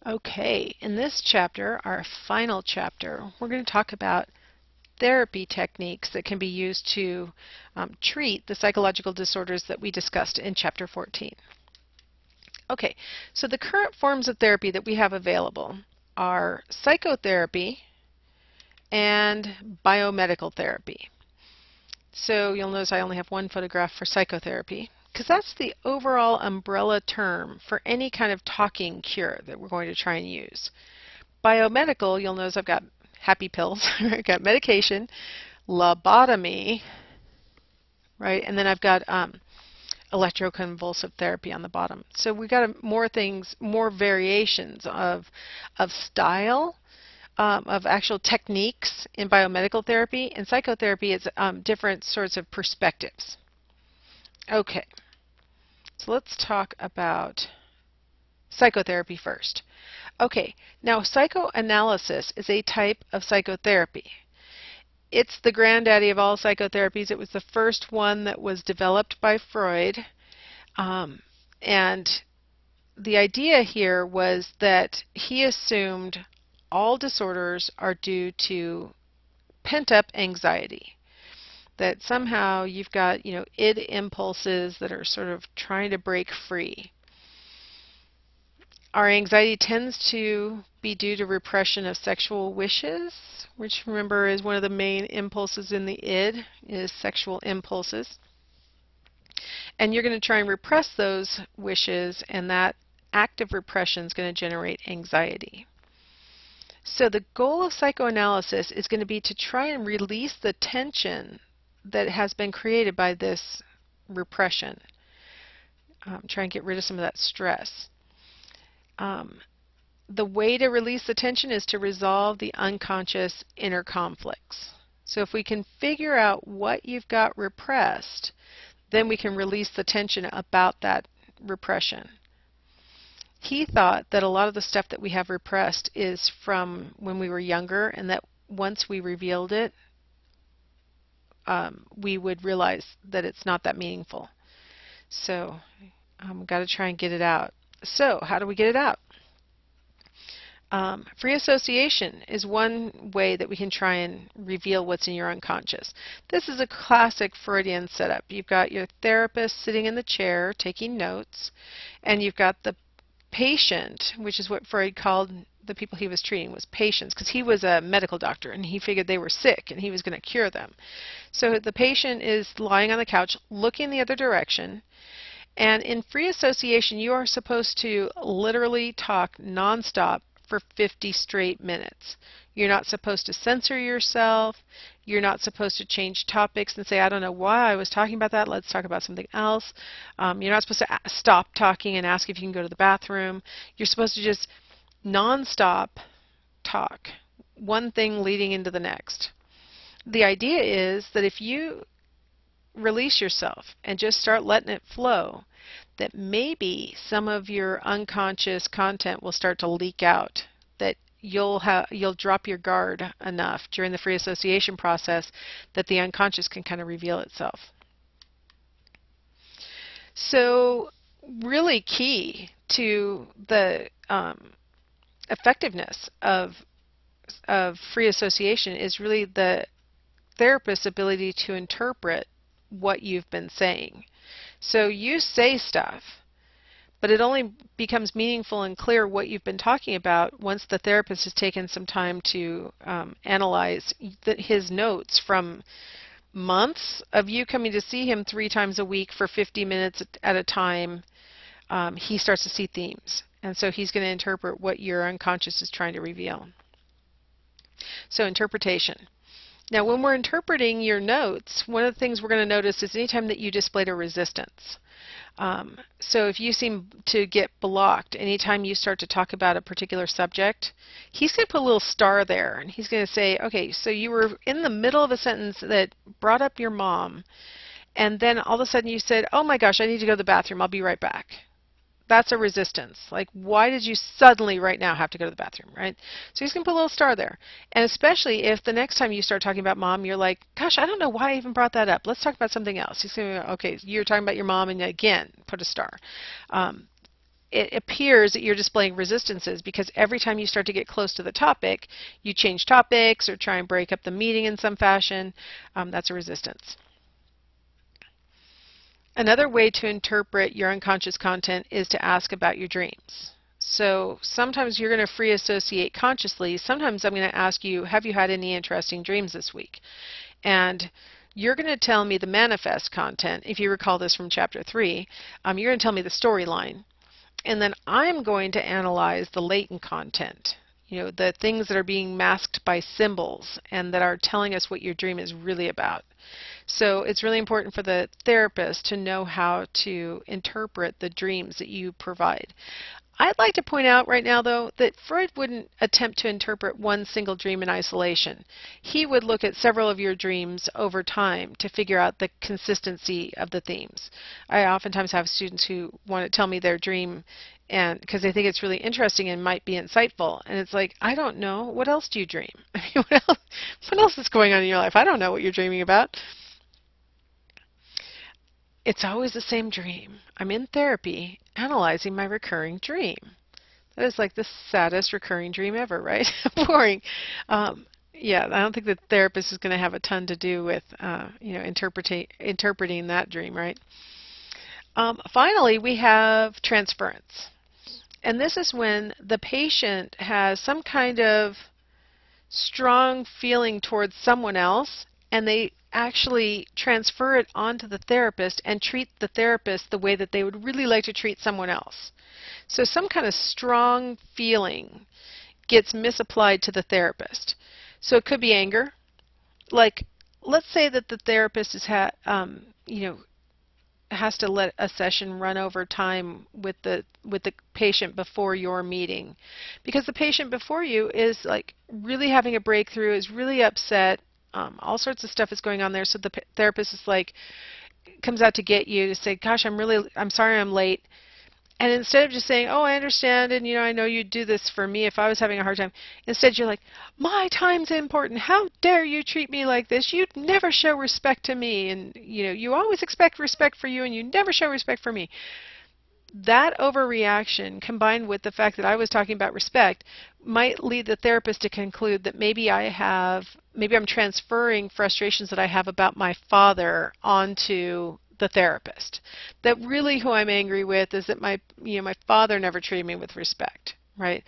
Okay, in this chapter, our final chapter, we're going to talk about therapy techniques that can be used to treat the psychological disorders that we discussed in chapter 14. Okay, so the current forms of therapy that we have available are psychotherapy and biomedical therapy. So you'll notice I only have one photograph for psychotherapy, because that's the overall umbrella term for any kind of talking cure that we're going to try and use. Biomedical, you'll notice I've got happy pills, I've got medication, lobotomy, right, and then I've got electroconvulsive therapy on the bottom. So we've got more things, more variations of style, of actual techniques in biomedical therapy. In psychotherapy, it's different sorts of perspectives. Okay, so let's talk about psychotherapy first. Okay, now psychoanalysis is a type of psychotherapy. It's the granddaddy of all psychotherapies. It was the first one that was developed by Freud. And the idea here was that he assumed all disorders are due to pent-up anxiety. That somehow you've got, id impulses that are sort of trying to break free. Our anxiety tends to be due to repression of sexual wishes, which remember is one of the main impulses in the id, is sexual impulses. And you're going to try and repress those wishes, and that act of repression is going to generate anxiety. So the goal of psychoanalysis is going to be to try and release the tension that has been created by this repression. Try and get rid of some of that stress. The way to release the tension is to resolve the unconscious inner conflicts. So if we can figure out what you've got repressed, then we can release the tension about that repression. He thought that a lot of the stuff that we have repressed is from when we were younger, and that once we revealed it, we would realize that it's not that meaningful. So we've got to try and get it out. So how do we get it out? Free association is one way that we can try and reveal what's in your unconscious. This is a classic Freudian setup. You've got your therapist sitting in the chair taking notes, and you've got the patient, which is what Freud called the people he was treating, was patients, because he was a medical doctor and he figured they were sick and he was going to cure them. So the patient is lying on the couch looking the other direction, and in free association you are supposed to literally talk nonstop for 50 straight minutes. You're not supposed to censor yourself. You're not supposed to change topics and say, I don't know why I was talking about that, let's talk about something else. You're not supposed to stop talking and ask if you can go to the bathroom. You're supposed to just non-stop talk, one thing leading into the next. The idea is that if you release yourself and just start letting it flow, that maybe some of your unconscious content will start to leak out, that you'll drop your guard enough during the free association process that the unconscious can kind of reveal itself. So really key to the effectiveness of free association is really the therapist's ability to interpret what you've been saying. So you say stuff, but it only becomes meaningful and clear what you've been talking about once the therapist has taken some time to analyze his notes from months of you coming to see him 3 times a week for 50 minutes at a time. He starts to see themes, and so he's going to interpret what your unconscious is trying to reveal. So interpretation. Now when we're interpreting your notes, one of the things we're going to notice is anytime that you displayed a resistance. So if you seem to get blocked anytime you start to talk about a particular subject, he's going to put a little star there, and he's going to say, okay, so you were in the middle of a sentence that brought up your mom, and then all of a sudden you said, oh my gosh, I need to go to the bathroom, I'll be right back. That's a resistance. Like, why did you suddenly right now have to go to the bathroom, right? So he's going to put a little star there. And especially if the next time you start talking about mom, you're like, gosh, I don't know why I even brought that up. Let's talk about something else. He's going to go, okay, you're talking about your mom, and again, put a star. it appears that you're displaying resistances because every time you start to get close to the topic, you change topics or try and break up the meeting in some fashion. That's a resistance. Another way to interpret your unconscious content is to ask about your dreams. So sometimes you're going to free associate consciously. Sometimes I'm going to ask you, have you had any interesting dreams this week? And you're going to tell me the manifest content. If you recall this from chapter 3, you're going to tell me the storyline. And then I'm going to analyze the latent content, the things that are being masked by symbols and that are telling us what your dream is really about. So it's really important for the therapist to know how to interpret the dreams that you provide. I'd like to point out right now, though, that Freud wouldn't attempt to interpret one single dream in isolation. He would look at several of your dreams over time to figure out the consistency of the themes. I oftentimes have students who want to tell me their dream and because they think it's really interesting and might be insightful. And it's like, I don't know. What else do you dream? I mean, what else is going on in your life? I don't know what you're dreaming about. It's always the same dream. I'm in therapy analyzing my recurring dream. That is like the saddest recurring dream ever, right? Boring. Yeah, I don't think the therapist is going to have a ton to do with interpreting that dream, right? Finally, we have transference. And this is when the patient has some kind of strong feeling towards someone else and they actually transfer it onto the therapist and treat the therapist the way that they would really like to treat someone else. So some kind of strong feeling gets misapplied to the therapist. So it could be anger. Like, let's say that the therapist has to let a session run over time with the patient before your meeting, because the patient before you is like really having a breakthrough, is really upset. All sorts of stuff is going on there. So the therapist is like, comes out to get you to say, gosh, I'm sorry I'm late. And instead of just saying, oh, I understand, and I know you'd do this for me if I was having a hard time, instead you're like, my time's important. How dare you treat me like this? You'd never show respect to me, and you always expect respect for you, and you never show respect for me. That overreaction, combined with the fact that I was talking about respect, might lead the therapist to conclude that maybe I'm transferring frustrations that I have about my father onto the therapist. That really who I'm angry with is that my father never treated me with respect, right?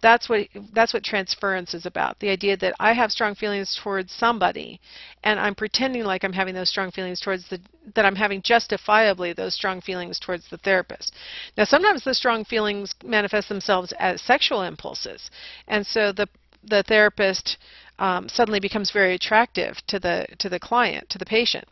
That's what transference is about. The idea that I have strong feelings towards somebody, and I'm pretending like I'm having those strong feelings towards that I'm having justifiably those strong feelings towards the therapist. Now, sometimes the strong feelings manifest themselves as sexual impulses, and so the therapist suddenly becomes very attractive to the client, to the patient.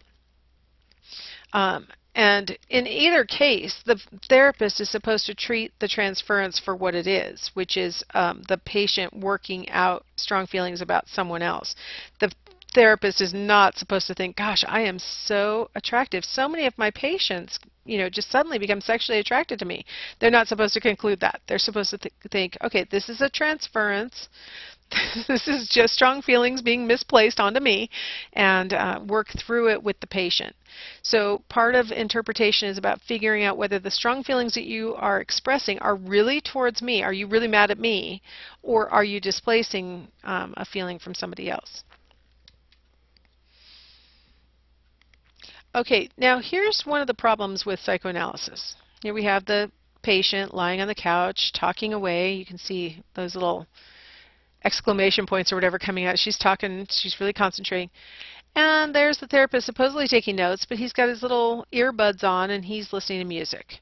And in either case, the therapist is supposed to treat the transference for what it is, which is the patient working out strong feelings about someone else. The therapist is not supposed to think, gosh, I am so attractive. So many of my patients, just suddenly become sexually attracted to me. They're not supposed to conclude that. They're supposed to think, okay, this is a transference. This is just strong feelings being misplaced onto me, and work through it with the patient. So part of interpretation is about figuring out whether the strong feelings that you are expressing are really towards me. Are you really mad at me, or are you displacing a feeling from somebody else? Okay, now here's one of the problems with psychoanalysis. Here we have the patient lying on the couch, talking away. You can see those little exclamation points or whatever coming out. She's talking, she's really concentrating. And there's the therapist supposedly taking notes, but he's got his little earbuds on and he's listening to music.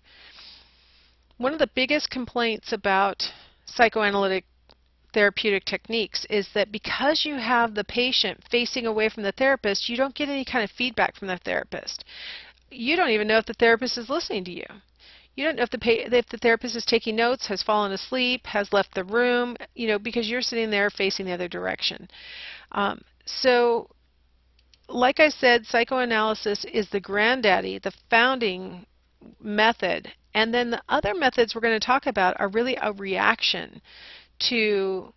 One of the biggest complaints about psychoanalytic therapeutic techniques is that because you have the patient facing away from the therapist, you don't get any kind of feedback from the therapist. You don't even know if the therapist is listening to you. You don't know if the therapist is taking notes, has fallen asleep, has left the room, because you're sitting there facing the other direction. So, like I said, psychoanalysis is the granddaddy, the founding method, and then the other methods we're going to talk about are really a reaction to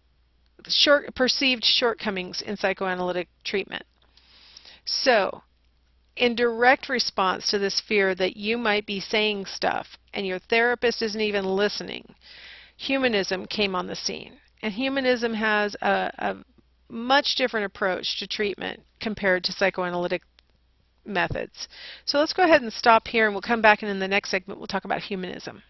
perceived shortcomings in psychoanalytic treatment. So, in direct response to this fear that you might be saying stuff and your therapist isn't even listening, humanism came on the scene. And humanism has a much different approach to treatment compared to psychoanalytic methods. So let's go ahead and stop here, and we'll come back, and in the next segment we'll talk about humanism.